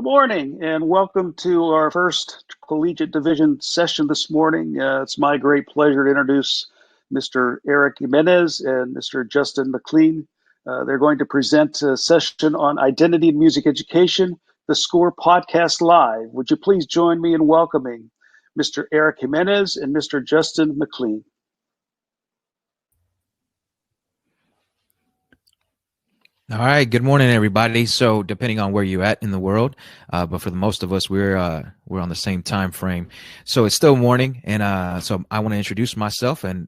Good morning and welcome to our first collegiate division session this morning. It's my great pleasure to introduce Mr. Eric Jimenez and Mr. Justin McLean. They're going to present a session on identity and music education, the SCORE podcast live. Would you please join me in welcoming Mr. Eric Jimenez and Mr. Justin McLean? All right. Good morning, everybody. So, depending on where you're at in the world, but for the most of us, we're on the same time frame. So it's still morning, and so I want to introduce myself and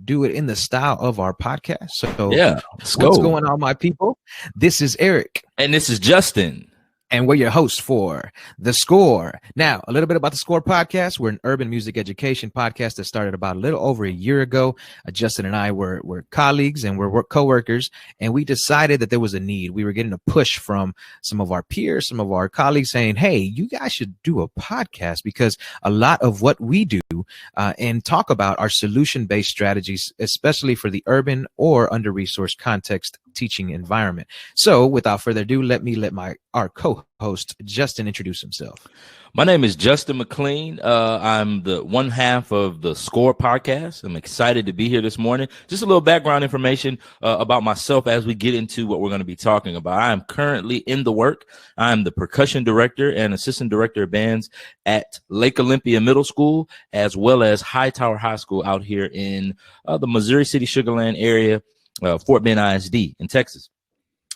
do it in the style of our podcast. So, yeah, what's going on, my people? This is Eric, and this is Justin. And we're your hosts for The Score. Now, a little bit about The Score podcast. We're an urban music education podcast that started about a little over a year ago. Justin and I were colleagues and we're co-workers, and we decided that there was a need. We were getting a push from some of our peers, some of our colleagues saying, hey, you guys should do a podcast, because a lot of what we do and talk about are solution-based strategies, especially for the urban or under-resourced context teaching environment. So without further ado, let our co-host Justin introduce himself. My name is Justin McLean. I'm the one half of the SCORE podcast. I'm excited to be here this morning. Just a little background information about myself as we get into what we're going to be talking about. I am currently in the work. I'm the percussion director and assistant director of bands at Lake Olympia Middle School, as well as Hightower High School out here in the Missouri City Sugar Land area, Fort Bend ISD in Texas.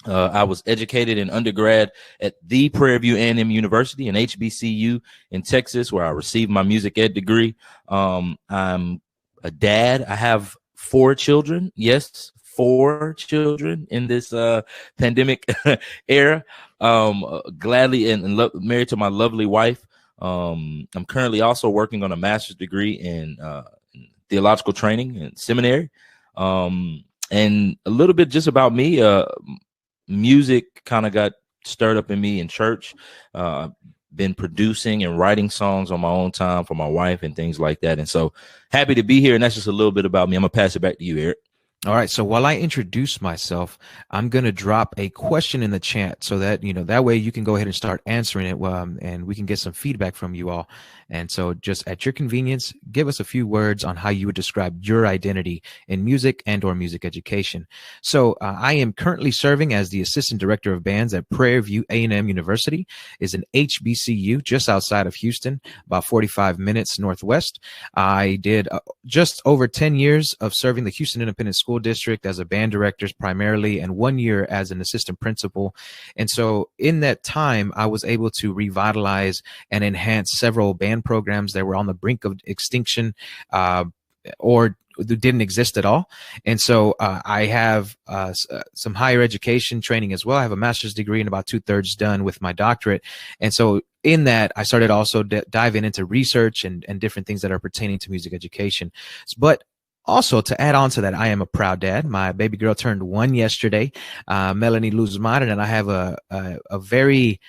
I was educated in undergrad at the Prairie A&M University and HBCU in Texas, where I received my music ed degree. I'm a dad. I have 4 children. Yes, 4 children in this pandemic era. Gladly and married to my lovely wife. I'm currently also working on a master's degree in theological training and seminary. And a little bit just about me. Music kind of got stirred up in me in church. Been producing and writing songs on my own time for my wife and things like that. And so happy to be here. And that's just a little bit about me. I'm going to pass it back to you, Eric. All right. So while I introduce myself, I'm going to drop a question in the chat so that, that way you can go ahead and start answering it, and we can get some feedback from you all. And so just at your convenience, give us a few words on how you would describe your identity in music and or music education. So I am currently serving as the assistant director of bands at Prairie A&M University. Is an HBCU just outside of Houston, about 45 minutes northwest. I did just over 10 years of serving the Houston Independent School District as a band director primarily, and 1 year as an assistant principal. And so in that time, I was able to revitalize and enhance several band programs that were on the brink of extinction or didn't exist at all. And so I have some higher education training as well. I have a master's degree and about 2/3 done with my doctorate. And so in that, I started also diving into research and different things that are pertaining to music education. But also, to add on to that, I am a proud dad. My baby girl turned 1 yesterday, Melanie Luzman, and I have a very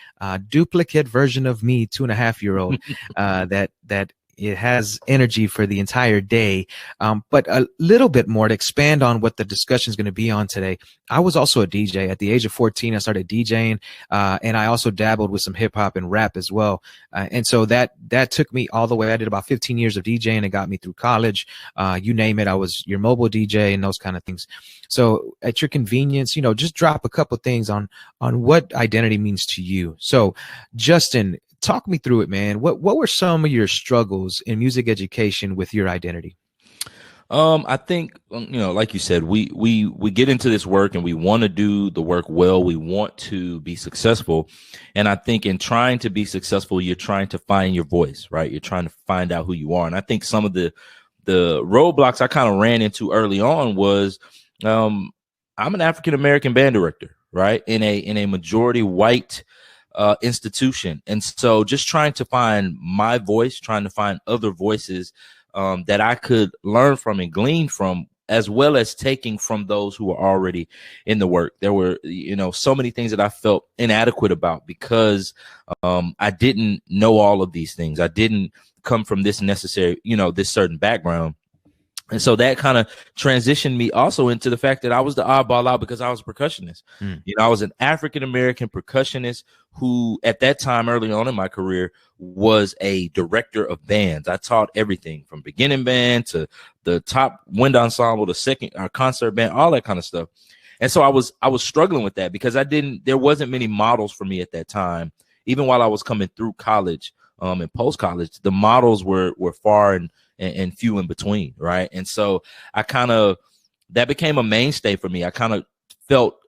duplicate version of me, 2.5-year-old, that it has energy for the entire day. But a little bit more to expand on what the discussion is going to be on today. I was also a DJ. At the age of 14, I started DJing, and I also dabbled with some hip hop and rap as well. And so that took me all the way. I did about 15 years of DJing. It got me through college. You name it. I was your mobile DJ and those kind of things. So at your convenience, just drop a couple things on what identity means to you. So Justin, talk me through it, man. What were some of your struggles in music education with your identity? I think, like you said, we get into this work and we want to do the work well. We want to be successful. And I think in trying to be successful, you're trying to find your voice, right? You're trying to find out who you are. And I think some of the roadblocks I kind of ran into early on was, I'm an African-American band director, right? In a majority white institution. And so just trying to find my voice, trying to find other voices that I could learn from and glean from, as well as taking from those who were already in the work. There were, so many things that I felt inadequate about because I didn't know all of these things. I didn't come from this necessary, this certain background. And so that kind of transitioned me also into the fact that I was the oddball out because I was a percussionist. I was an African-American percussionist who at that time, early on in my career, was a director of bands. I taught everything from beginning band to the top wind ensemble, the second concert band, all that kind of stuff. And so I was struggling with that because there wasn't many models for me at that time. Even while I was coming through college and post-college, the models were far and few in between, right? And so that became a mainstay for me. I kind of felt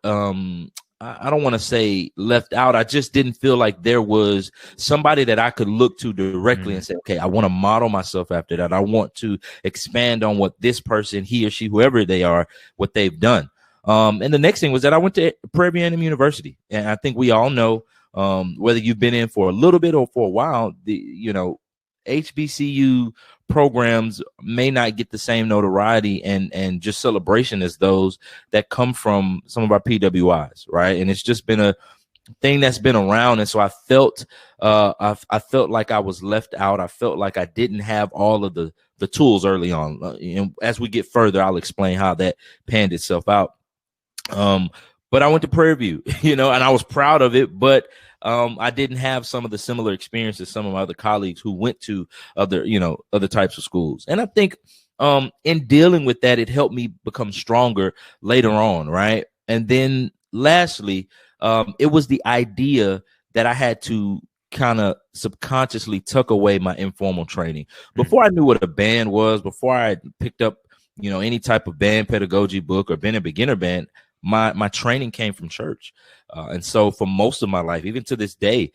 I don't want to say left out. I just didn't feel like there was somebody that I could look to directly and say, okay, I want to model myself after that. I want to expand on what this person, he or she, whoever they are, what they've done. And the next thing was that I went to Prairie University. And I think we all know, whether you've been in for a little bit or for a while, HBCU programs may not get the same notoriety and just celebration as those that come from some of our PWIs, right? And it's just been a thing that's been around, and so I felt I felt like I was left out. I felt like I didn't have all of the tools early on. And as we get further, I'll explain how that panned itself out. But I went to Prairie View, and I was proud of it, but I didn't have some of the similar experiences some of my other colleagues who went to other types of schools. And I think in dealing with that, it helped me become stronger later on, right? And then lastly, it was the idea that I had to kind of subconsciously tuck away my informal training. Before I knew what a band was, before I picked up, any type of band pedagogy book or been a beginner band, my training came from church. And so for most of my life, even to this day,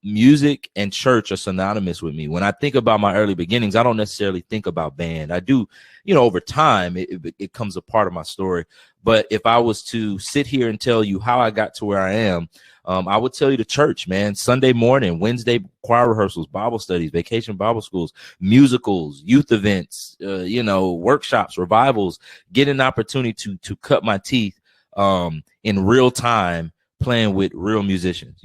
music and church are synonymous with me. When I think about my early beginnings, I don't necessarily think about band. I do, over time, it comes a part of my story. But if I was to sit here and tell you how I got to where I am, I would tell you the church, man. Sunday morning, Wednesday choir rehearsals, Bible studies, vacation Bible schools, musicals, youth events, workshops, revivals, get an opportunity to cut my teeth in real time, playing with real musicians,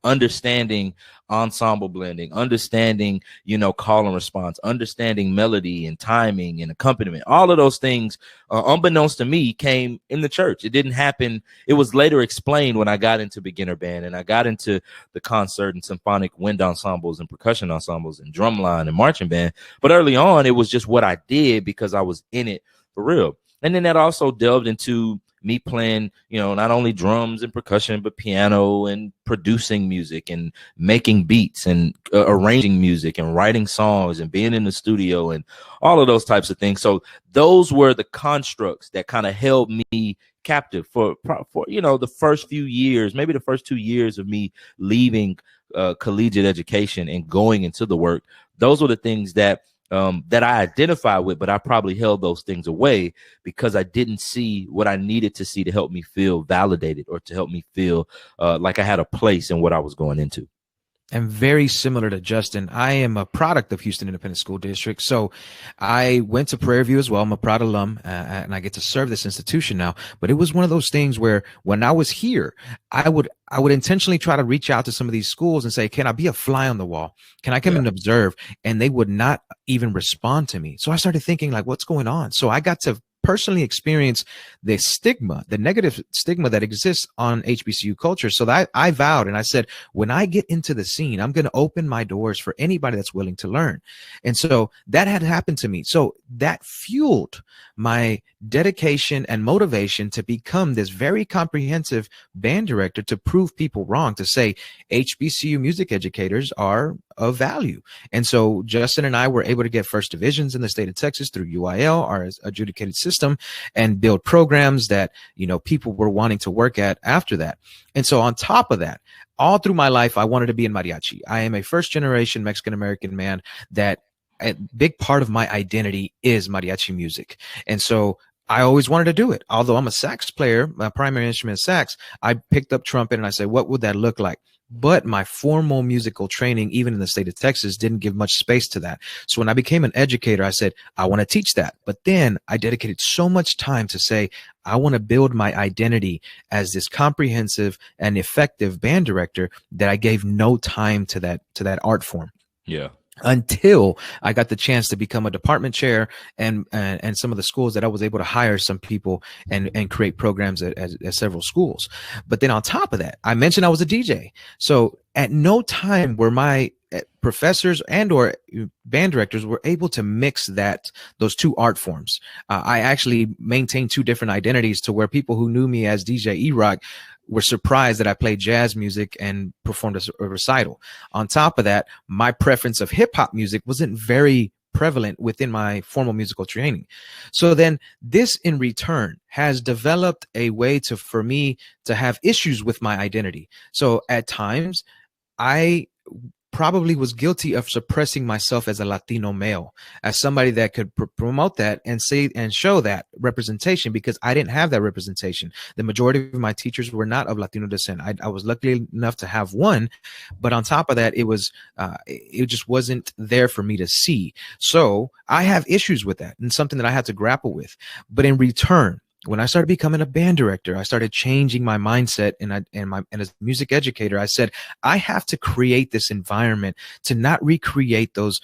understanding ensemble blending, understanding, call and response, understanding melody and timing and accompaniment. All of those things, unbeknownst to me, came in the church. It didn't happen. It was later explained when I got into beginner band and I got into the concert and symphonic wind ensembles and percussion ensembles and drumline and marching band. But early on, it was just what I did because I was in it for real. And then that also delved into me playing, not only drums and percussion, but piano and producing music and making beats and arranging music and writing songs and being in the studio and all of those types of things. So those were the constructs that kind of held me captive for the first few years, maybe the first 2 years of me leaving collegiate education and going into the work. Those were the things that I identified with, but I probably held those things away because I didn't see what I needed to see to help me feel validated or to help me feel like I had a place in what I was going into. And very similar to Justin, I am a product of Houston Independent School District. So I went to Prairie View as well. I'm a proud alum and I get to serve this institution now. But it was one of those things where when I was here, I would intentionally try to reach out to some of these schools and say, can I be a fly on the wall? Can I come and observe? And they would not even respond to me. So I started thinking, like, what's going on? So I got to personally experience the stigma, the negative stigma that exists on HBCU culture. So that I vowed and I said, when I get into the scene, I'm going to open my doors for anybody that's willing to learn. And so that had happened to me. So that fueled my dedication and motivation to become this very comprehensive band director, to prove people wrong, to say HBCU music educators are of value. And so Justin and I were able to get first divisions in the state of Texas through UIL, our adjudicated system, and build programs that, people were wanting to work at after that. And so on top of that, all through my life, I wanted to be in mariachi. I am a first generation Mexican-American man that a big part of my identity is mariachi music. And so I always wanted to do it. Although I'm a sax player, my primary instrument is sax, I picked up trumpet and I said, what would that look like? But my formal musical training, even in the state of Texas, didn't give much space to that. So when I became an educator, I said, I want to teach that. But then I dedicated so much time to say, I want to build my identity as this comprehensive and effective band director that I gave no time to that art form. Yeah. until I got the chance to become a department chair and some of the schools that I was able to hire some people and create programs at several schools. But then on top of that, I mentioned I was a DJ. So at no time were my professors and or band directors were able to mix those two art forms. I actually maintained two different identities to where people who knew me as DJ E-Rock were surprised that I played jazz music and performed a recital. On top of that, my preference of hip hop music wasn't very prevalent within my formal musical training. So then this in return has developed a way for me to have issues with my identity. So at times I probably was guilty of suppressing myself as a Latino male, as somebody that could promote that and say and show that representation, because I didn't have that representation. The majority of my teachers were not of Latino descent. I was lucky enough to have one, but on top of that, it just wasn't there for me to see. So I have issues with that and something that I had to grapple with. But in return, when I started becoming a band director, I started changing my mindset, and as a music educator, I said, I have to create this environment to not recreate those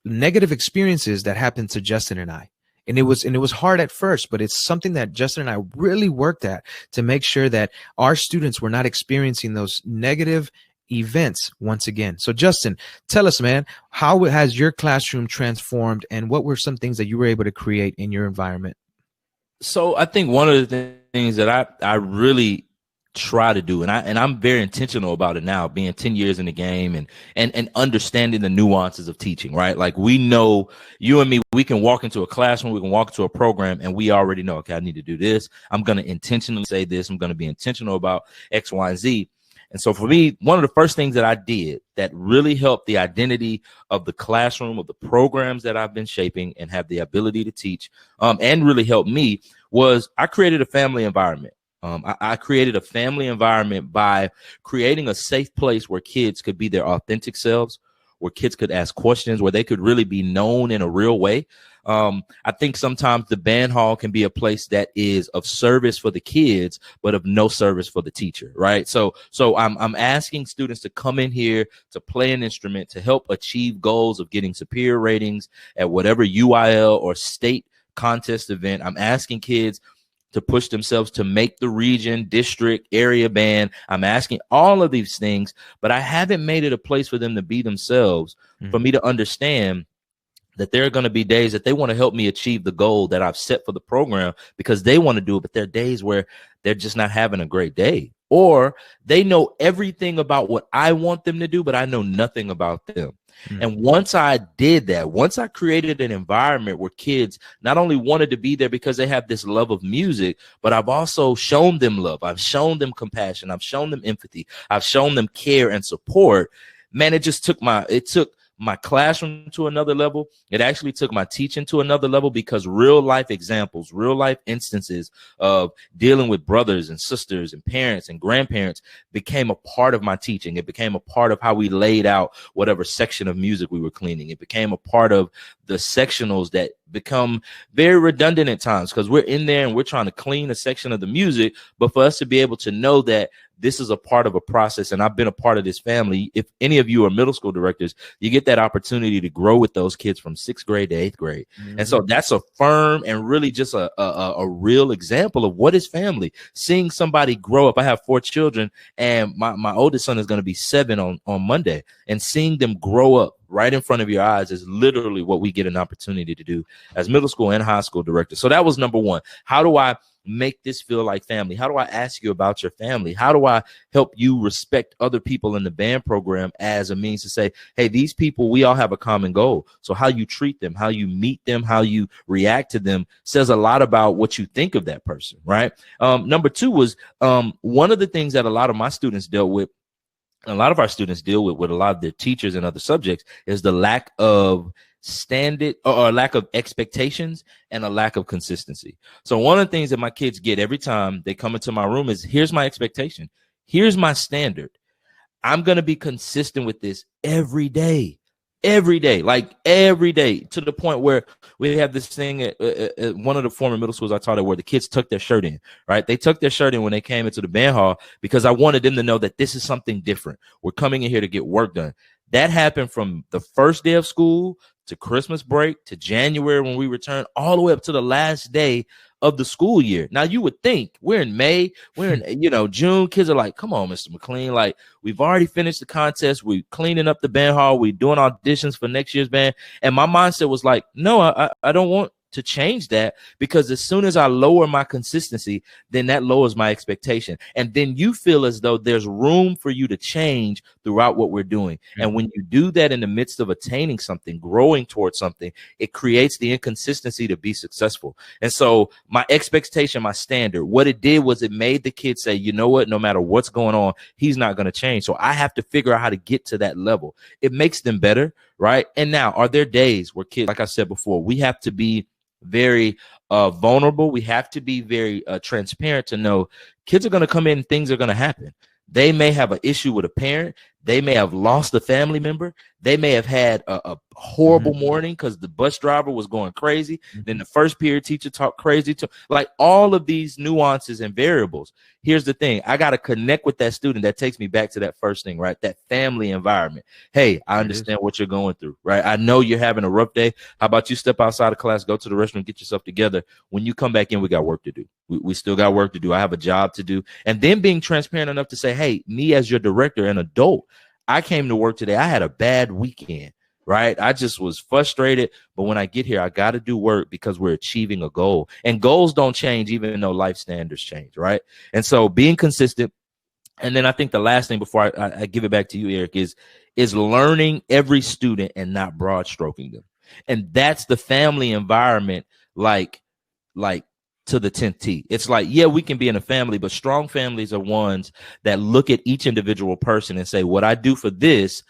negative experiences that happened to Justin and I. And it was hard at first, but it's something that Justin and I really worked at to make sure that our students were not experiencing those negative events once again. So Justin, tell us, man, how has your classroom transformed, and what were some things that you were able to create in your environment? So I think one of the things that I really try to do, and I'm very intentional about it now, being 10 years in the game and understanding the nuances of teaching, right? Like, we know, you and me, we can walk into a classroom, we can walk into a program, and we already know, okay, I need to do this. I'm going to intentionally say this. I'm going to be intentional about X, Y, and Z. And so for me, one of the first things that I did that really helped the identity of the classroom, of the programs that I've been shaping and have the ability to teach, and really helped me, was I created a family environment. I created a family environment by creating a safe place where kids could be their authentic selves, where kids could ask questions, where they could really be known in a real way. I think sometimes the band hall can be a place that is of service for the kids, but of no service for the teacher, right? So I'm asking students to come in here to play an instrument to help achieve goals of getting superior ratings at whatever UIL or state contest event. I'm asking kids to push themselves to make the region, district, area band. I'm asking all of these things, but I haven't made it a place for them to be themselves, for me to understand that there are going to be days that they want to help me achieve the goal that I've set for the program because they want to do it, but there are days where they're just not having a great day, or they know everything about what I want them to do, but I know nothing about them. And once I did that, once I created an environment where kids not only wanted to be there because they have this love of music, but I've also shown them love. I've shown them compassion. I've shown them empathy. I've shown them care and support. Man, it took my classroom to another level. It actually took my teaching to another level, because real life examples, real life instances of dealing with brothers and sisters and parents and grandparents became a part of my teaching. It became a part of how we laid out whatever section of music we were cleaning. It became a part of the sectionals that become very redundant at times, because we're in there and we're trying to clean a section of the music, but for us to be able to know that this is a part of a process, and I've been a part of this family. If any of you are middle school directors, you get that opportunity to grow with those kids from 6th grade to 8th grade. And so that's a firm and really just a real example of what is family. Seeing somebody grow up. I have 4 children, and my oldest son is going to be 7 on Monday, and seeing them grow up right in front of your eyes is literally what we get an opportunity to do as middle school and high school directors. So that was number one. How do I make this feel like family? How do I ask you about your family? How do I help you respect other people in the band program as a means to say, hey, these people, we all have a common goal. So how you treat them, how you meet them, how you react to them says a lot about what you think of that person, right? Number 2 was one of the things that a lot of my students dealt with, a lot of our students deal with a lot of their teachers and other subjects, is the lack of standard or lack of expectations and a lack of consistency. So one of the things that my kids get every time they come into my room is, here's my expectation. Here's my standard. I'm going to be consistent with this every day, like every day, to the point where we have this thing at one of the former middle schools I taught at, where the kids tuck their shirt in, right? They tucked their shirt in when they came into the band hall, because I wanted them to know that this is something different. We're coming in here to get work done. That happened from the first day of school to Christmas break to January when we returned, all the way up to the last day of the school year. Now you would think we're in May, we're in, June. Kids are like, come on, Mr. McLean. Like, we've already finished the contest. We're cleaning up the band hall. We're doing auditions for next year's band. And my mindset was like, no, I don't want to change that, because as soon as I lower my consistency, then that lowers my expectation. And then you feel as though there's room for you to change throughout what we're doing. Mm-hmm. And when you do that in the midst of attaining something, growing towards something, it creates the inconsistency to be successful. And so my expectation, my standard, what it did was it made the kid say, you know what, no matter what's going on, he's not going to change. So I have to figure out how to get to that level. It makes them better, right? And now, are there days where kids, like I said before, we have to be very vulnerable. We have to be very transparent to know kids are going to come in and things are going to happen. They may have an issue with a parent. They may have lost a family member. They may have had a horrible morning because the bus driver was going crazy. Then the first period teacher talked crazy to, like, all of these nuances and variables. Here's the thing. I got to connect with that student. That takes me back to that first thing, right? That family environment. Hey, I understand what you're going through, right? I know you're having a rough day. How about you step outside of class, go to the restroom, get yourself together. When you come back in, we got work to do. We still got work to do. I have a job to do. And then being transparent enough to say, hey, me as your director and adult, I came to work today. I had a bad weekend, right? I just was frustrated. But when I get here, I got to do work because we're achieving a goal. And goals don't change even though life standards change, right? And so being consistent. And then I think the last thing before I give it back to you, Eric, is learning every student and not broad stroking them. And that's the family environment, like to the 10th T. It's like, yeah, we can be in a family, but strong families are ones that look at each individual person and say, what I do for this,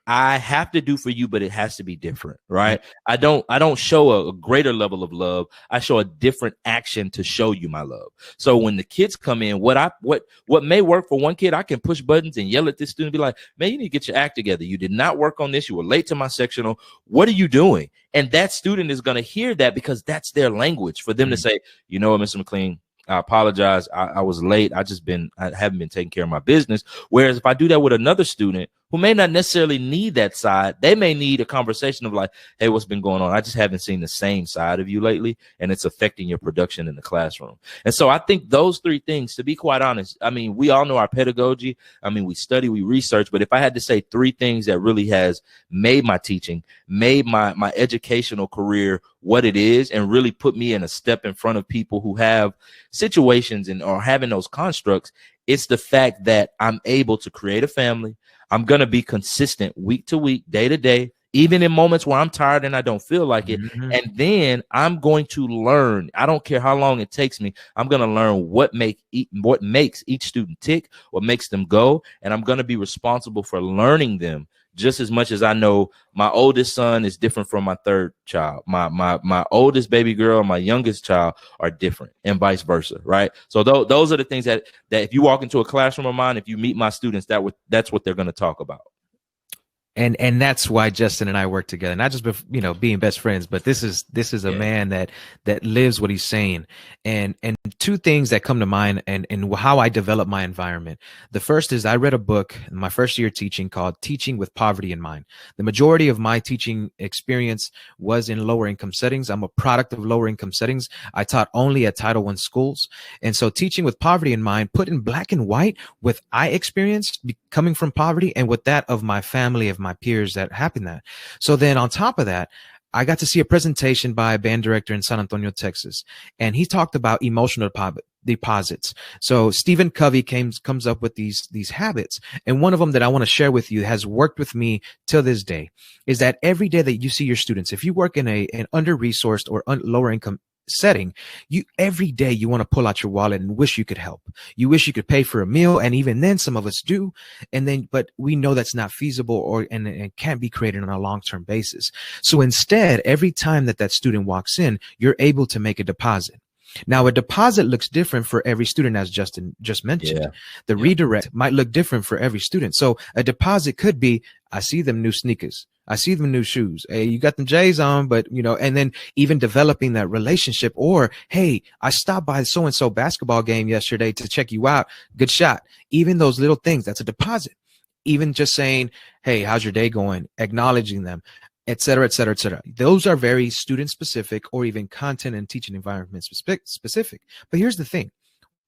I have to do for you, but it has to be different, right? I don't show a greater level of love. I show a different action to show you my love. So when the kids come in, what may work for one kid, I can push buttons and yell at this student, be like, man, you need to get your act together. You did not work on this. You were late to my sectional. What are you doing? And that student is going to hear that because that's their language for them to say, you know what, Mr. McLean, I apologize. I was late. I haven't been taking care of my business. Whereas if I do that with another student who may not necessarily need that side, they may need a conversation of like, hey, what's been going on? I just haven't seen the same side of you lately, and it's affecting your production in the classroom. And so I think those three things, to be quite honest, I mean, we all know our pedagogy. I mean, we study, we research, but if I had to say three things that really has made my teaching, made my educational career what it is, and really put me in a step in front of people who have situations and are having those constructs, it's the fact that I'm able to create a family. I'm going to be consistent week to week, day to day, even in moments where I'm tired and I don't feel like it. And then I'm going to learn. I don't care how long it takes me. I'm going to learn what makes each student tick, what makes them go. And I'm going to be responsible for learning them just as much as I know my oldest son is different from my third child. My oldest baby girl, my youngest child are different, and vice versa, right? So those are the things that if you walk into a classroom of mine, if you meet my students, that's what they're going to talk about. And that's why Justin and I work together, not just being best friends, but this is a man that lives what he's saying. And two things that come to mind and how I develop my environment. The first is I read a book in my first year teaching called Teaching with Poverty in Mind. The majority of my teaching experience was in lower income settings. I'm a product of lower income settings. I taught only at Title I schools. And so Teaching with Poverty in Mind put in black and white what I experienced coming from poverty and with that of my family, of my peers that happened that. So then on top of that, I got to see a presentation by a band director in San Antonio, Texas, and he talked about emotional deposits. So Stephen Covey comes up with these habits, and one of them that I want to share with you has worked with me till this day is that every day that you see your students, if you work in an under-resourced or lower income setting, every day you want to pull out your wallet and wish you could help. You wish you could pay for a meal, and even then some of us do. But we know that's not feasible and it can't be created on a long-term basis. So instead, every time that student walks in, you're able to make a deposit. Now, a deposit looks different for every student, as Justin just mentioned. The redirect might look different for every student. So a deposit could be, I see them new sneakers. I see them new shoes. Hey, you got them J's on, but and then even developing that relationship, or, hey, I stopped by so-and-so basketball game yesterday to check you out. Good shot. Even those little things, that's a deposit. even just saying, hey, how's your day going? Acknowledging them, et cetera, et cetera, et cetera. Those are very student specific or even content and teaching environment specific. But here's the thing.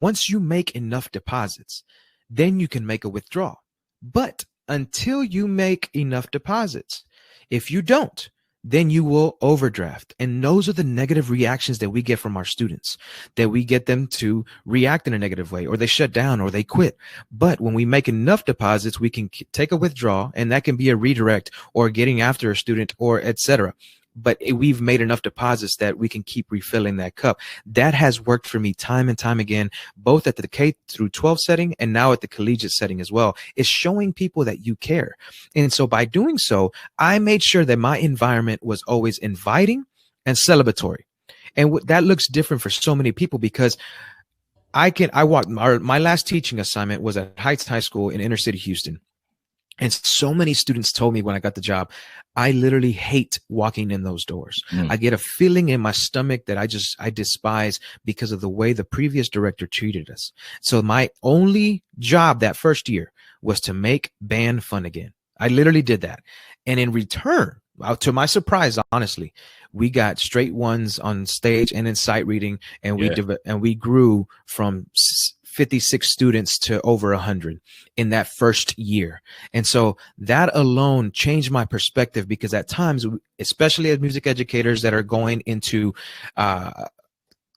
Once you make enough deposits, then you can make a withdrawal. But until you make enough deposits, if you don't, then you will overdraft. And those are the negative reactions that we get from our students, that we get them to react in a negative way, or they shut down or they quit. But when we make enough deposits, we can take a withdrawal, and that can be a redirect or getting after a student or et cetera. But we've made enough deposits that we can keep refilling that cup. That has worked for me time and time again, both at the K through 12 setting and now at the collegiate setting as well. It's showing people that you care. And so by doing so, I made sure that my environment was always inviting and celebratory. And that looks different for so many people, because my last teaching assignment was at Heights High School in inner city Houston. And so many students told me when I got the job, I literally hate walking in those doors. I get a feeling in my stomach that I despise because of the way the previous director treated us. So my only job that first year was to make band fun again. I literally did that. And in return, to my surprise, honestly, we got straight ones on stage and in sight reading, and we grew from 56 students to over 100 in that first year. And so that alone changed my perspective, because at times, especially as music educators that are going into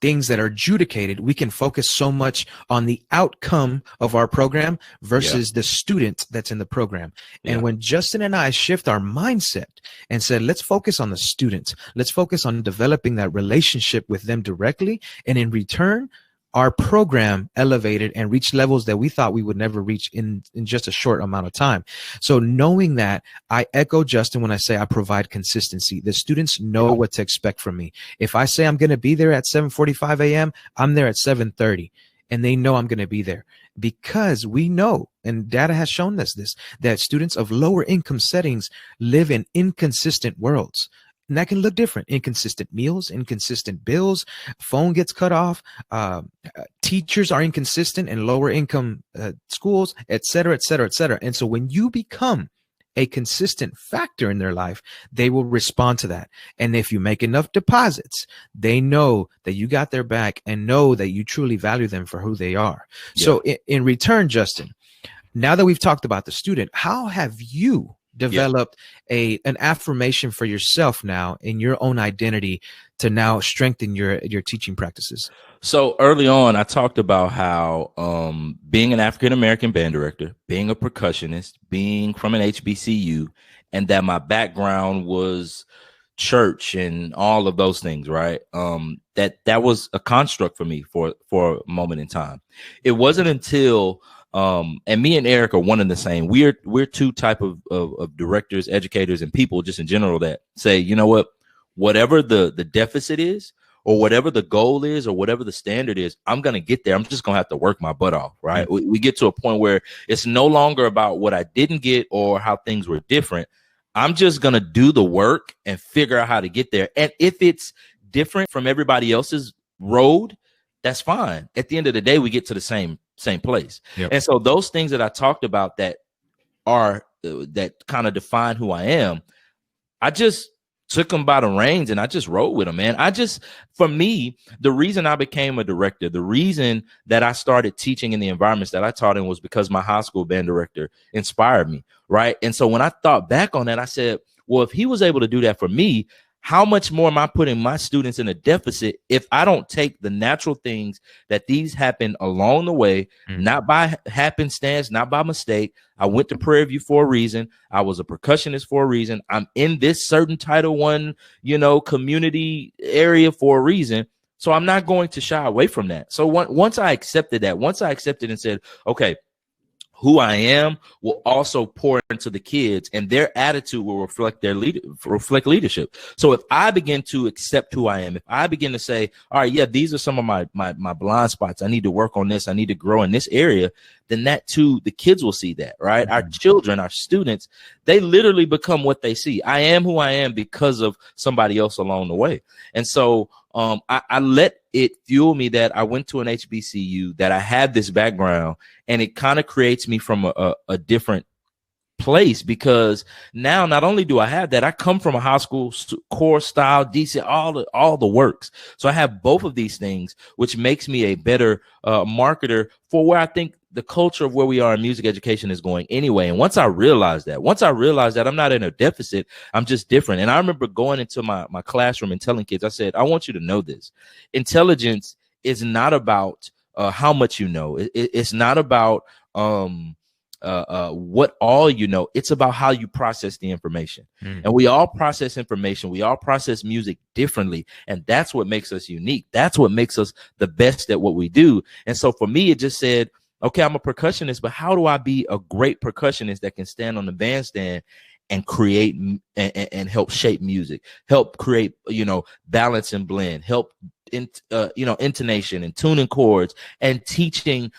things that are adjudicated, we can focus so much on the outcome of our program versus the student that's in the program. And when Justin and I shift our mindset and said, let's focus on the students, let's focus on developing that relationship with them directly, and in return, our program elevated and reached levels that we thought we would never reach in just a short amount of time. So knowing that, I echo Justin when I say I provide consistency. The students know what to expect from me. If I say I'm going to be there at 7:45 a.m., I'm there at 7:30, and they know I'm going to be there, because we know, and data has shown us this, that students of lower income settings live in inconsistent worlds. And that can look different. Inconsistent meals, inconsistent bills, phone gets cut off, teachers are inconsistent in lower income schools, et cetera, et cetera, et cetera. And so when you become a consistent factor in their life, they will respond to that. And if you make enough deposits, they know that you got their back and know that you truly value them for who they are. Yeah. So in return, Justin, now that we've talked about the student, how have you developed an affirmation for yourself now in your own identity to now strengthen your teaching practices? So early on, I talked about how being an African-American band director, being a percussionist, being from an HBCU, and that my background was church and all of those things, right? That was a construct for me for a moment in time. It wasn't until and me and Eric are one and the same. We're two type of directors, educators, and people just in general that say, you know what, whatever the deficit is, or whatever the goal is, or whatever the standard is, I'm going to get there. I'm just going to have to work my butt off, right? Mm-hmm. We get to a point where it's no longer about what I didn't get or how things were different. I'm just going to do the work and figure out how to get there. And if it's different from everybody else's road, that's fine. At the end of the day, we get to the same place. Yep. And so those things that I talked about that kind of define who I am, I just took them by the reins and I just rode with them, man. For me, the reason I became a director, the reason that I started teaching in the environments that I taught in was because my high school band director inspired me, right? And so when I thought back on that, I said, well, if he was able to do that for me, how much more am I putting my students in a deficit if I don't take the natural things that these happen along the way, not by happenstance, not by mistake. I went to Prairie View for a reason. I was a percussionist for a reason. I'm in this certain Title I, community area for a reason. So I'm not going to shy away from that. So once I accepted and said, okay, who I am will also pour into the kids, and their attitude will reflect reflect leadership. So if I begin to accept who I am, if I begin to say, all right, yeah, these are some of my blind spots. I need to work on this. I need to grow in this area. Then that too, the kids will see that, right? Mm-hmm. Our children, our students, they literally become what they see. I am who I am because of somebody else along the way. And so I let it fuel me that I went to an HBCU, that I had this background, and it kind of creates me from a different place, because now not only do I have that, I come from a high school core style, DC, all the works. So I have both of these things, which makes me a better marketer for where I think the culture of where we are in music education is going anyway. And once I realized that I'm not in a deficit, I'm just different. And I remember going into my classroom and telling kids, I said, I want you to know this. Intelligence is not about how much you know. It's not about what all you know. It's about how you process the information. And we all process information. We all process music differently. And that's what makes us unique. That's what makes us the best at what we do. And so for me, it just said, okay, I'm a percussionist, but how do I be a great percussionist that can stand on the bandstand and create and help shape music, help create, balance and blend, help intonation and tuning chords and teaching,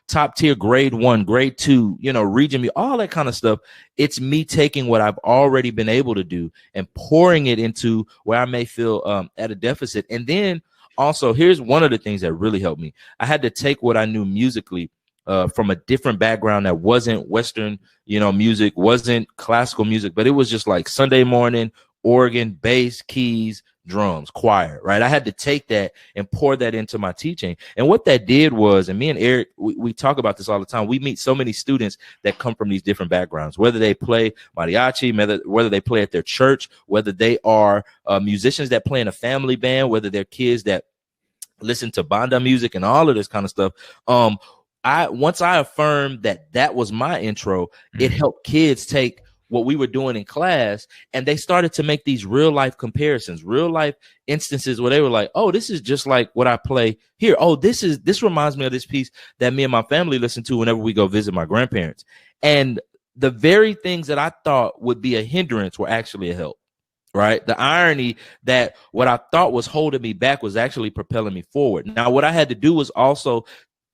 top tier grade 1, grade 2, region, all that kind of stuff. It's me taking what I've already been able to do and pouring it into where I may feel at a deficit. And then also, here's one of the things that really helped me. I had to take what I knew musically from a different background that wasn't Western, music, wasn't classical music, but it was just like Sunday morning, organ, bass, keys, drums, choir, right? I had to take that and pour that into my teaching. And what that did was, and me and Eric, we talk about this all the time. We meet so many students that come from these different backgrounds, whether they play mariachi, whether they play at their church, whether they are musicians that play in a family band, whether they're kids that listen to banda music and all of this kind of stuff. Once I affirmed that was my intro, it helped kids take what we were doing in class, and they started to make these real life comparisons, real life instances where they were like, oh, this is just like what I play here. Oh, this reminds me of this piece that me and my family listen to whenever we go visit my grandparents. And the very things that I thought would be a hindrance were actually a help, right? The irony that what I thought was holding me back was actually propelling me forward. Now, what I had to do was also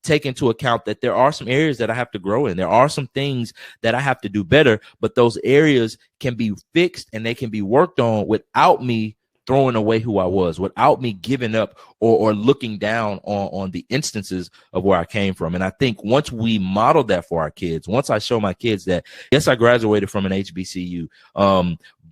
take into account that there are some areas that I have to grow in. There are some things that I have to do better, but those areas can be fixed and they can be worked on without me throwing away who I was, without me giving up or looking down on the instances of where I came from. And I think once we model that for our kids, once I show my kids that, yes, I graduated from an HBCU,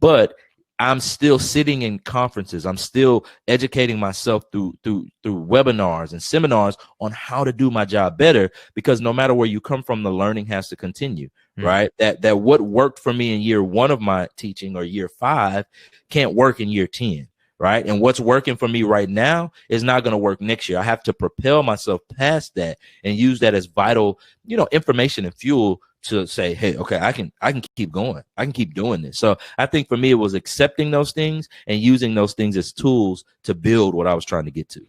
but I'm still sitting in conferences. I'm still educating myself through webinars and seminars on how to do my job better, because no matter where you come from, the learning has to continue, right? That what worked for me in year 1 of my teaching or year 5 can't work in year 10, right? And what's working for me right now is not going to work next year. I have to propel myself past that and use that as vital, information and fuel to say, hey, okay, I can keep going. I can keep doing this. So I think for me, it was accepting those things and using those things as tools to build what I was trying to get to.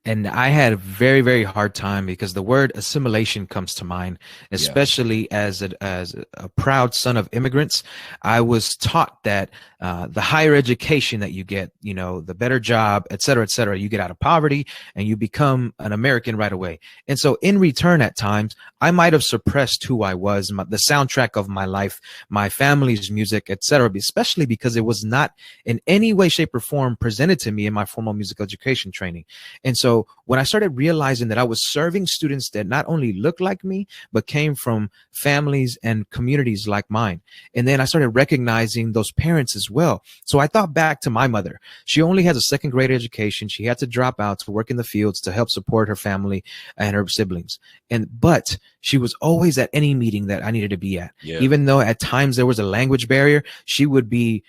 And I had a very, very hard time because the word assimilation comes to mind, especially as a proud son of immigrants. I was taught that the higher education that you get, the better job, et cetera, you get out of poverty and you become an American right away. And so in return, at times, I might have suppressed who I was, the soundtrack of my life, my family's music, et cetera, especially because it was not in any way, shape, or form presented to me in my formal music education training. And so when I started realizing that I was serving students that not only looked like me, but came from families and communities like mine. And then I started recognizing those parents as well. So I thought back to my mother. She only has a 2nd grade education. She had to drop out to work in the fields to help support her family and her siblings. But she was always at any meeting that I needed to be at. Yeah. Even though at times there was a language barrier, she would be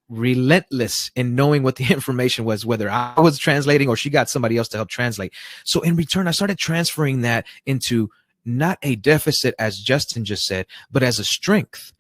relentless in knowing what the information was, whether I was translating or she got somebody else to help translate. So in return, I started transferring that into not a deficit, as Justin just said, but as a strength.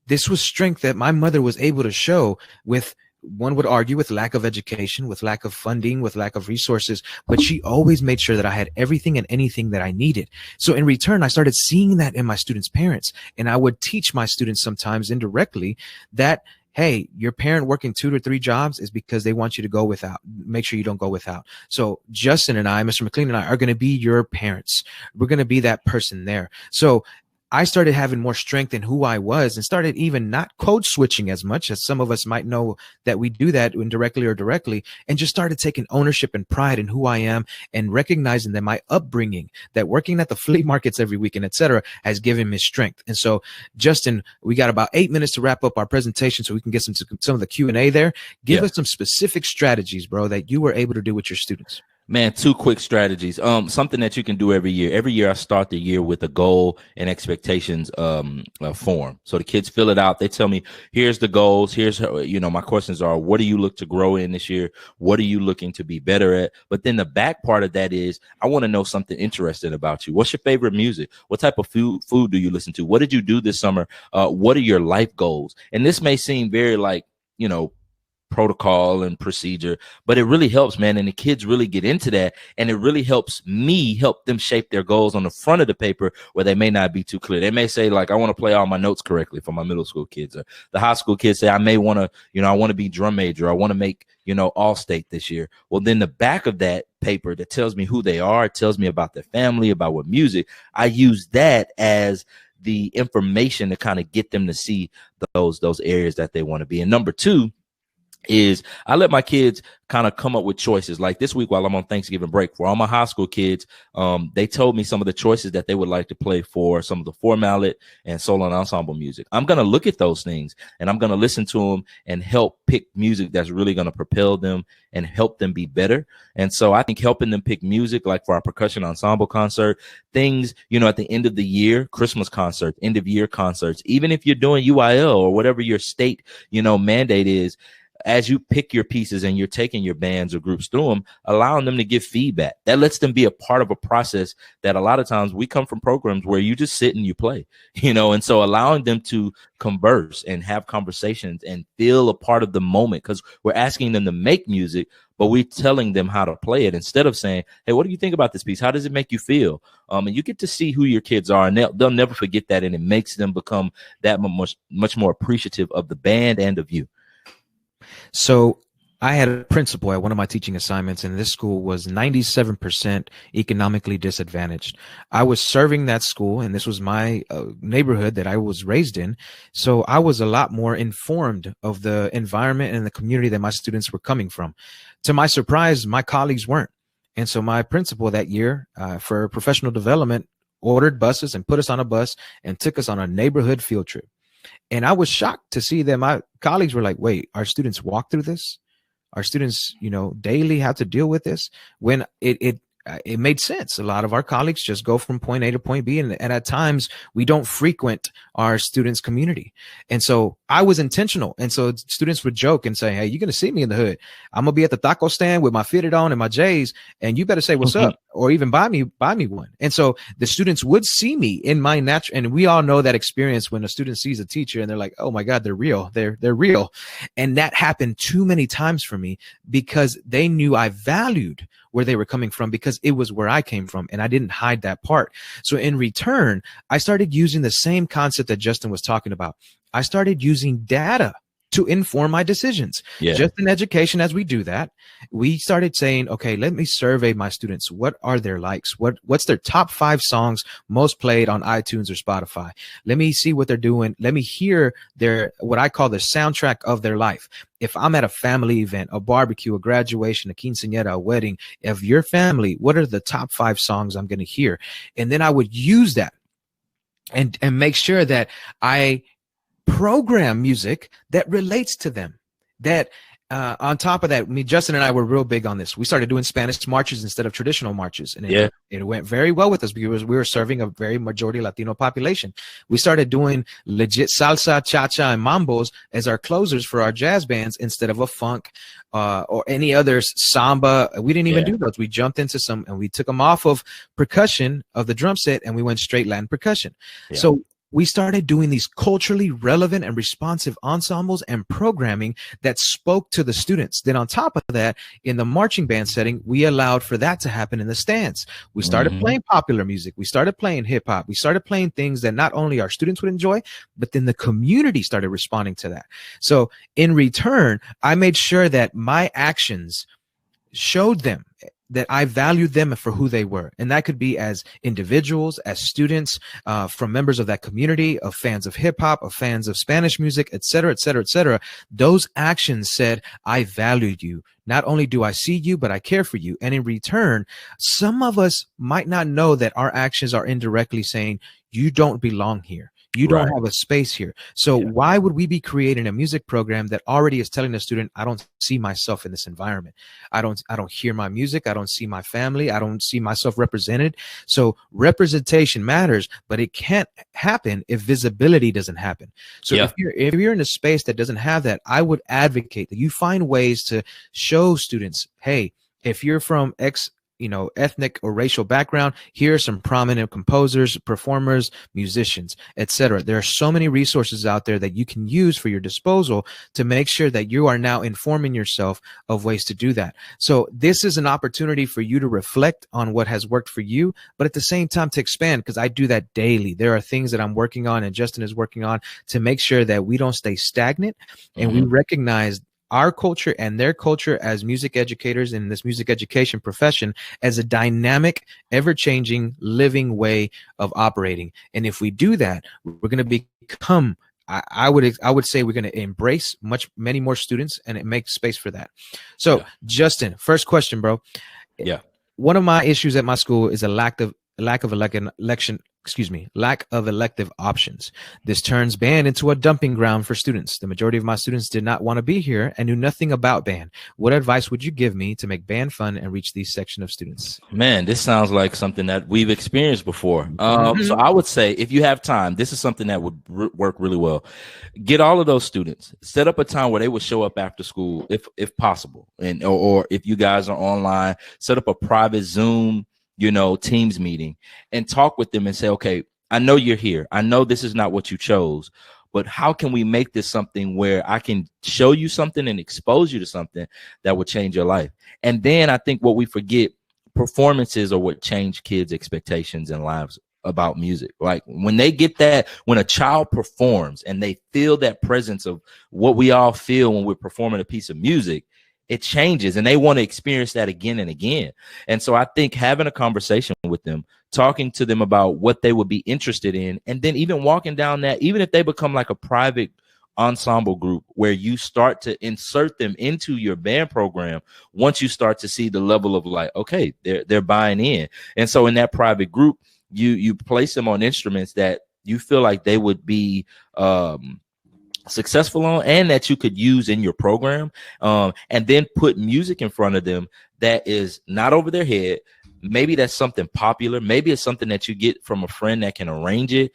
This was strength that my mother was able to show with, one would argue, with lack of education, with lack of funding, with lack of resources, but she always made sure that I had everything and anything that I needed. So in return, I started seeing that in my students' parents, and I would teach my students sometimes indirectly that, hey, your parent working 2 to 3 jobs is because they want you to go without. Make sure you don't go without. So Justin and I, Mr. McLean and I, are going to be your parents. We're going to be that person there. So I started having more strength in who I was and started even not code switching as much as some of us might know that we do that indirectly or directly, and just started taking ownership and pride in who I am and recognizing that my upbringing, that working at the flea markets every weekend, et cetera, has given me strength. And so, Justin, we got about 8 minutes to wrap up our presentation so we can get some of the Q&A there. Give us some specific strategies, bro, that you were able to do with your students. Man, 2 quick strategies. Something that you can do every year. Every year I start the year with a goal and expectations form. So the kids fill it out. They tell me, here's the goals. Here's, my questions are, what do you look to grow in this year? What are you looking to be better at? But then the back part of that is, I want to know something interesting about you. What's your favorite music? What type of food do you listen to? What did you do this summer? What are your life goals? And this may seem very protocol and procedure, but it really helps, man. And the kids really get into that, and it really helps me help them shape their goals on the front of the paper where they may not be too clear. They may say, like, I want to play all my notes correctly for my middle school kids, or the high school kids say, I may want to, I want to be drum major. I want to make, all state this year. Well, then the back of that paper that tells me who they are, tells me about their family, about what music, I use that as the information to kind of get them to see those areas that they want to be. And number 2 is I let my kids kind of come up with choices. Like this week while I'm on Thanksgiving break, for all my high school kids, they told me some of the choices that they would like to play for some of the four mallet and solo and ensemble music. I'm going to look at those things and I'm going to listen to them and help pick music that's really going to propel them and help them be better. And so I think helping them pick music, like for our percussion ensemble concert, things, at the end of the year, Christmas concerts, end of year concerts, even if you're doing UIL or whatever your state, mandate is, as you pick your pieces and you're taking your bands or groups through them, allowing them to give feedback. That lets them be a part of a process that a lot of times we come from programs where you just sit and you play, and so allowing them to converse and have conversations and feel a part of the moment, because we're asking them to make music, but we're telling them how to play it instead of saying, hey, what do you think about this piece? How does it make you feel? And you get to see who your kids are, and they'll never forget that. And it makes them become that much more appreciative of the band and of you. So I had a principal at one of my teaching assignments, and this school was 97% economically disadvantaged. I was serving that school, and this was my neighborhood that I was raised in. So I was a lot more informed of the environment and the community that my students were coming from. To my surprise, my colleagues weren't. And so my principal that year for professional development ordered buses and put us on a bus and took us on a neighborhood field trip. And I was shocked to see that my colleagues were like, wait, our students walk through this? Our students, daily have to deal with this? When it made sense. A lot of our colleagues just go from point A to point B. And at times we don't frequent our students' community. And so I was intentional. And so students would joke and say, hey, you're going to see me in the hood. I'm going to be at the taco stand with my fitted on and my J's, and you better say what's up, or even buy me one. And so the students would see me in my natural, and we all know that experience when a student sees a teacher and they're like, oh my God, they're real. They're real. And that happened too many times for me because they knew I valued where they were coming from, because it was where I came from, and I didn't hide that part. So in return, I started using the same concept that Justin was talking about. I started using data to inform my decisions. Yeah. Just in education, as we do that, we started saying, okay, let me survey my students. What are their likes? What's their top 5 songs most played on iTunes or Spotify? Let me see what they're doing. Let me hear what I call the soundtrack of their life. If I'm at a family event, a barbecue, a graduation, a quinceañera, a wedding of your family, what are the top 5 songs I'm going to hear? And then I would use that and make sure that I program music that relates to them. That on top of that, Justin and I were real big on this. We started doing Spanish marches instead of traditional marches, and it went very well with us because we were serving a very majority Latino population. We started doing legit salsa, cha-cha, and mambos as our closers for our jazz bands instead of a funk or any other samba. We didn't even do those. We jumped into some, and we took them off of percussion of the drum set, and we went straight Latin percussion. Yeah. So we started doing these culturally relevant and responsive ensembles and programming that spoke to the students. Then on top of that, in the marching band setting, we allowed for that to happen in the stands. We started playing popular music. We started playing hip hop. We started playing things that not only our students would enjoy, but then the community started responding to that. So in return, I made sure that my actions showed them that I valued them for who they were. And that could be as individuals, as students, from members of that community, of fans of hip hop, of fans of Spanish music, et cetera, et cetera, et cetera. Those actions said, I valued you. Not only do I see you, but I care for you. And in return, some of us might not know that our actions are indirectly saying, you don't belong here. You don't have a space here. So why would we be creating a music program that already is telling the student, I don't see myself in this environment. I don't hear my music. I don't see my family. I don't see myself represented. So representation matters, but it can't happen if visibility doesn't happen. So if you're in a space that doesn't have that, I would advocate that you find ways to show students, hey, if you're from X, ethnic or racial background, here are some prominent composers, performers, musicians, etc. There are so many resources out there that you can use for your disposal to make sure that you are now informing yourself of ways to do that. So this is an opportunity for you to reflect on what has worked for you, but at the same time to expand, because I do that daily. There are things that I'm working on and Justin is working on to make sure that we don't stay stagnant and we recognize our culture and their culture as music educators in this music education profession as a dynamic, ever-changing, living way of operating. And if we do that, we're going to become, I would say we're going to embrace many more students, and it makes space for that. So Justin, first question, bro. Yeah. One of my issues at my school is a lack of elective options. This turns band into a dumping ground for students. The majority of my students did not want to be here and knew nothing about band. What advice would you give me to make band fun and reach these section of students? Man, this sounds like something that we've experienced before. So I would say, if you have time, this is something that would work really well. Get all of those students, set up a time where they would show up after school, if possible, and or if you guys are online, set up a private Zoom Teams meeting and talk with them and say, okay, I know you're here. I know this is not what you chose, but how can we make this something where I can show you something and expose you to something that would change your life? And then I think what we forget, performances are what change kids' expectations and lives about music. Like when they get that, when a child performs and they feel that presence of what we all feel when we're performing a piece of music, it changes and they want to experience that again and again. And so I think having a conversation with them, talking to them about what they would be interested in, and then even walking down that, even if they become like a private ensemble group where you start to insert them into your band program, once you start to see the level of like, okay, they're buying in. And so in that private group, you place them on instruments that you feel like they would be successful on and that you could use in your program, and then put music in front of them that is not over their head. Maybe that's something popular. Maybe it's something that you get from a friend that can arrange it.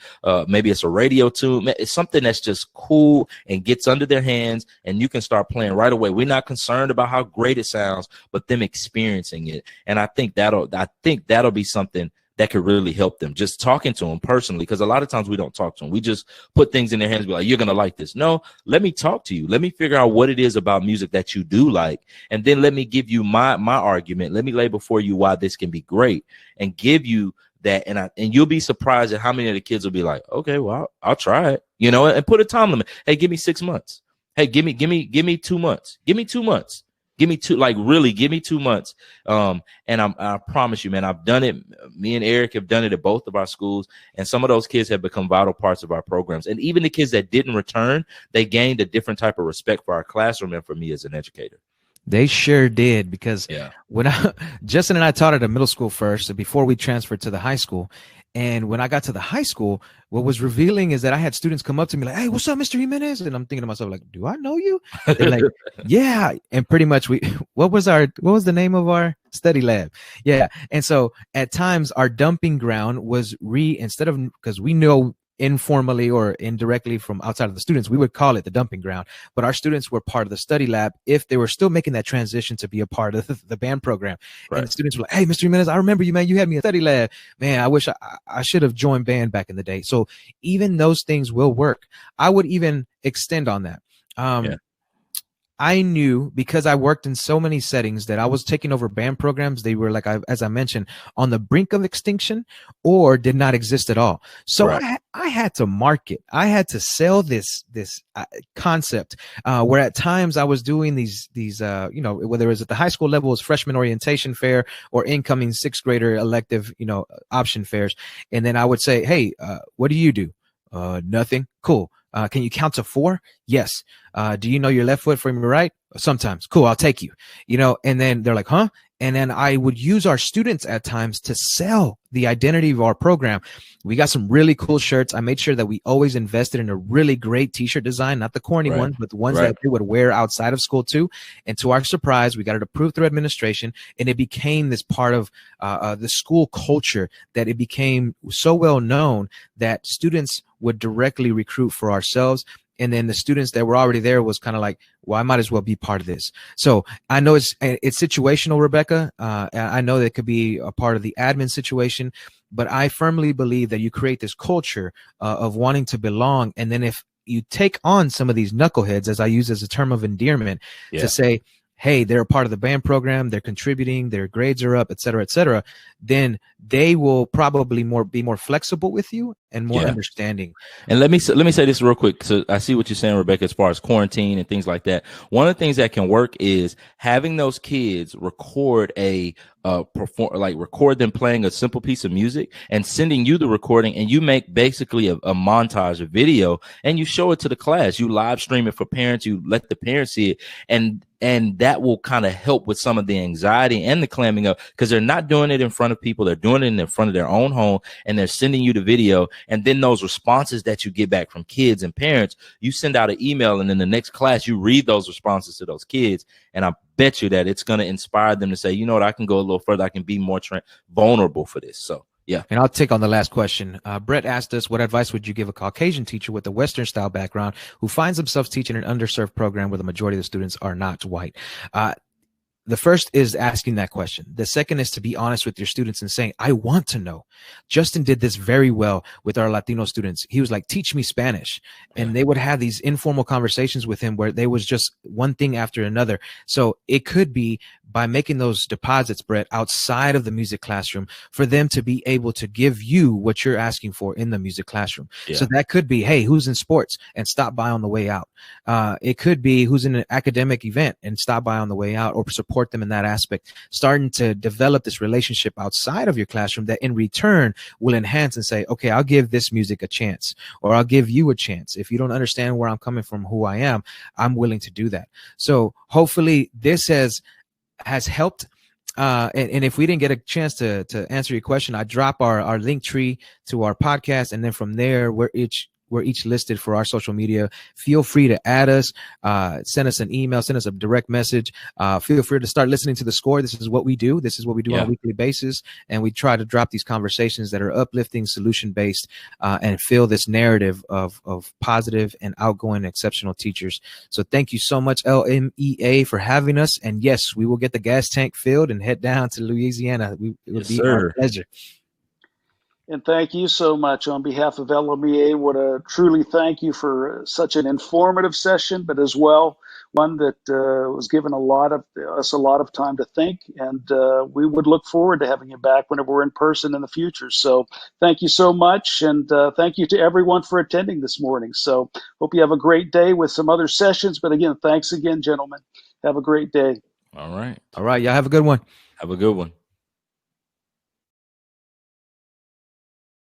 Maybe it's a radio tune. It's something that's just cool and gets under their hands and you can start playing right away. We're not concerned about how great it sounds, but them experiencing it. And I think that'll be something that could really help them, just talking to them personally, because a lot of times we don't talk to them. We just put things in their hands and be like, you're going to like this. No, let me talk to you. Let me figure out what it is about music that you do like. And then let me give you my argument. Let me lay before you why this can be great and give you that. And you'll be surprised at how many of the kids will be like, okay, well, I'll try it, and put a time limit. Hey, give me 6 months. Hey, give me 2 months. Give me 2 months. Give me give me 2 months. And I promise you, man, I've done it. Me and Eric have done it at both of our schools. And some of those kids have become vital parts of our programs. And even the kids that didn't return, they gained a different type of respect for our classroom and for me as an educator. They sure did, because when Justin and I taught at a middle school first, before we transferred to the high school. And when I got to the high school, what was revealing is that I had students come up to me like, hey, what's up, Mr. Jimenez? And I'm thinking to myself, like, do I know you? They're like, yeah. And pretty much what was the name of our study lab? Yeah. And so at times our dumping ground was because we know informally or indirectly from outside of the students, we would call it the dumping ground, but our students were part of the study lab if they were still making that transition to be a part of the band program. Right. And the students were like, hey, Mr. Jimenez, I remember you, man. You had me in study lab. Man, I wish I should have joined band back in the day. So even those things will work. I would even extend on that. I knew, because I worked in so many settings, that I was taking over band programs. They were, like, as I mentioned, on the brink of extinction or did not exist at all. So Right. I had to market. I had to sell this concept, where at times I was doing these whether it was at the high school level, it was freshman orientation fair or incoming sixth grader elective, option fairs. And then I would say, hey, what do you do? Nothing. Cool. Can you count to 4? Yes. Do you know your left foot from your right? Sometimes. Cool. I'll take you, and then they're like, huh? And then I would use our students at times to sell the identity of our program. We got some really cool shirts. I made sure that we always invested in a really great t-shirt design, not the corny ones, but the ones that they would wear outside of school too. And to our surprise, we got it approved through administration, and it became this part of the school culture that it became so well known that students would directly recruit for ourselves. And then the students that were already there was kind of like, well, I might as well be part of this. So I know it's situational, Rebecca. I know that it could be a part of the admin situation, but I firmly believe that you create this culture of wanting to belong. And then if you take on some of these knuckleheads, as I use as a term of endearment, to say, hey, they're a part of the band program, they're contributing, their grades are up, et cetera, then they will probably be more flexible with you and more understanding. And let me say this real quick. So I see what you're saying, Rebecca, as far as quarantine and things like that. One of the things that can work is having those kids record record them playing a simple piece of music and sending you the recording, and you make basically a montage, a video, and you show it to the class. You live stream it for parents. You let the parents see it, and that will kind of help with some of the anxiety and the clamming up, because they're not doing it in front of people. They're doing it in front of their own home, and they're sending you the video. And then those responses that you get back from kids and parents, you send out an email, and in the next class, you read those responses to those kids. And I bet you that it's going to inspire them to say, you know what, I can go a little further. I can be more vulnerable for this. So, yeah. And I'll take on the last question. Brett asked us, what advice would you give a Caucasian teacher with a Western style background who finds themselves teaching an underserved program where the majority of the students are not white? The first is asking that question. The second is to be honest with your students and saying, I want to know. Justin did this very well with our Latino students. He was like, teach me Spanish. And they would have these informal conversations with him where they was just one thing after another. So it could be by making those deposits, Brett, outside of the music classroom, for them to be able to give you what you're asking for in the music classroom. So that could be, hey, who's in sports, and stop by on the way out. It could be who's in an academic event and stop by on the way out, or support them in that aspect. Starting to develop this relationship outside of your classroom that in return will enhance and say, okay, I'll give this music a chance, or I'll give you a chance. If you don't understand where I'm coming from, who I am, I'm willing to do that. So hopefully this has helped. And if we didn't get a chance to answer your question, I drop our link tree to our podcast. And then from there, we're each listed for our social media. Feel free to add us, send us an email, send us a direct message. Feel free to start listening to The Score. This is what we do. This is what we do on a weekly basis. And we try to drop these conversations that are uplifting, solution-based, and fill this narrative of positive and outgoing, exceptional teachers. So thank you so much, LMEA, for having us. And yes, we will get the gas tank filled and head down to Louisiana. It would be our pleasure. And thank you so much on behalf of LMEA. What a truly thank you for such an informative session, but as well one that was given us a lot of time to think. And we would look forward to having you back whenever we're in person in the future. So thank you so much. And thank you to everyone for attending this morning. So hope you have a great day with some other sessions. But again, thanks again, gentlemen. Have a great day. All right. All right. Y'all have a good one. Have a good one.